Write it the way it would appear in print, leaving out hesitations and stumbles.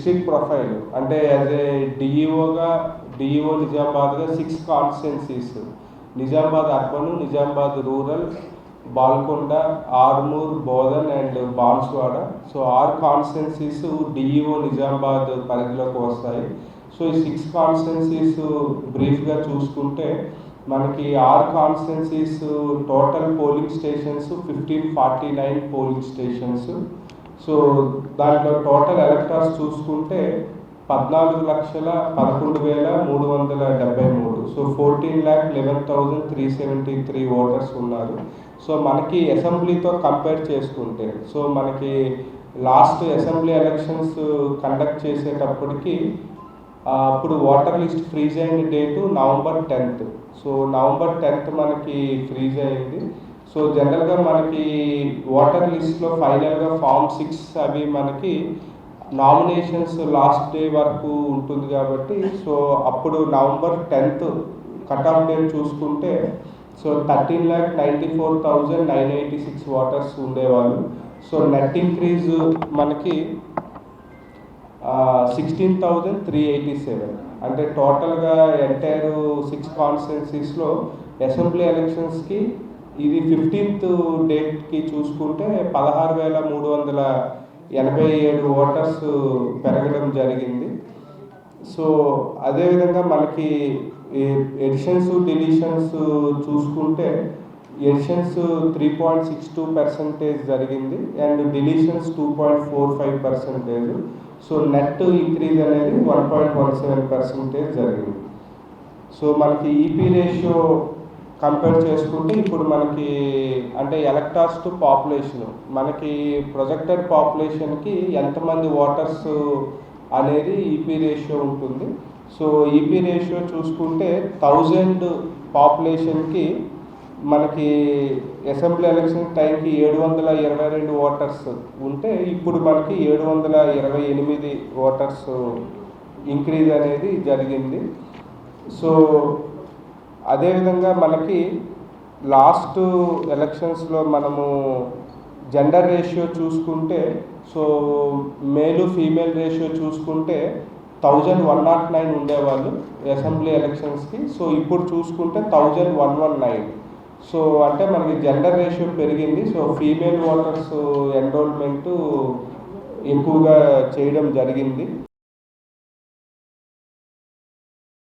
District profile అంటే as a DEO నిజామాబాద్గా 6 constituencies, Nizamabad urban, Nizamabad rural, Balkonda, Armoor, Bodhan and Banswada. So 6 constituencies DEO Nizamabad పరిధిలోకి వస్తాయి. సో ఈ 6 కాన్స్టిట్యున్సీస్ బ్రీఫ్గా చూసుకుంటే మనకి 6 constituencies total polling stations 1549 polling stations. So దాంట్లో టోటల్ ఎలక్టర్స్ చూసుకుంటే 14,11,373. సో 14,11,373 ఓటర్స్ ఉన్నారు. సో మనకి అసెంబ్లీతో కంపేర్ చేసుకుంటే, సో మనకి లాస్ట్ అసెంబ్లీ ఎలక్షన్స్ కండక్ట్ చేసేటప్పటికి అప్పుడు ఓటర్ లిస్ట్ ఫ్రీజ్ అయిన date November 10th. So November 10th మనకి ఫ్రీజ్ అయింది. సో జనరల్గా మనకి ఓటర్ లిస్ట్లో ఫైనల్గా Form 6 అవి మనకి నామినేషన్స్ లాస్ట్ డే వరకు ఉంటుంది కాబట్టి, సో అప్పుడు November 10th cut off date చూసుకుంటే సో 13,94,986 ఓటర్స్ ఉండేవాళ్ళు. సో నెట్ ఇంక్రీజ్ మనకి 16,387. అంటే టోటల్గా ఎంటైర్ 6 కాన్స్టిట్యున్సీస్లో అసెంబ్లీ ఎలక్షన్స్కి ఇది 15th డేట్కి చూసుకుంటే 16,387 ఓటర్స్ పెరగడం జరిగింది. సో అదేవిధంగా మనకి ఎడిషన్స్ డిలీషన్స్ చూసుకుంటే ఎడిషన్స్ 3.62% జరిగింది and deletions 2.45%. So net increase అనేది 1.17% జరిగింది. సో మనకి ఈపీ రేషియో కంపేర్ చేసుకుంటే ఇప్పుడు మనకి అంటే ఎలక్టర్స్ టు పాపులేషన్, మనకి ప్రొజెక్టెడ్ పాపులేషన్కి ఎంతమంది ఓటర్స్ అనేది ఈపీ రేషియో ఉంటుంది. సో ఈపీ రేషియో చూసుకుంటే 1000 పాపులేషన్కి మనకి అసెంబ్లీ ఎలక్షన్ టైంకి 722 ఓటర్స్ ఉంటే ఇప్పుడు మనకి 728 ఓటర్స్ ఇంక్రీజ్ అనేది జరిగింది. సో అదేవిధంగా మనకి లాస్ట్ ఎలక్షన్స్లో మనము జెండర్ రేషియో చూసుకుంటే, సో మేలు ఫీమేల్ రేషియో చూసుకుంటే 1109 ఉండేవాళ్ళు అసెంబ్లీ ఎలక్షన్స్కి. సో ఇప్పుడు చూసుకుంటే 1119. సో అంటే మనకి జెండర్ రేషియో పెరిగింది. సో ఫీమేల్ ఓటర్స్ ఎన్రోల్మెంటు ఎక్కువగా చేయడం జరిగింది.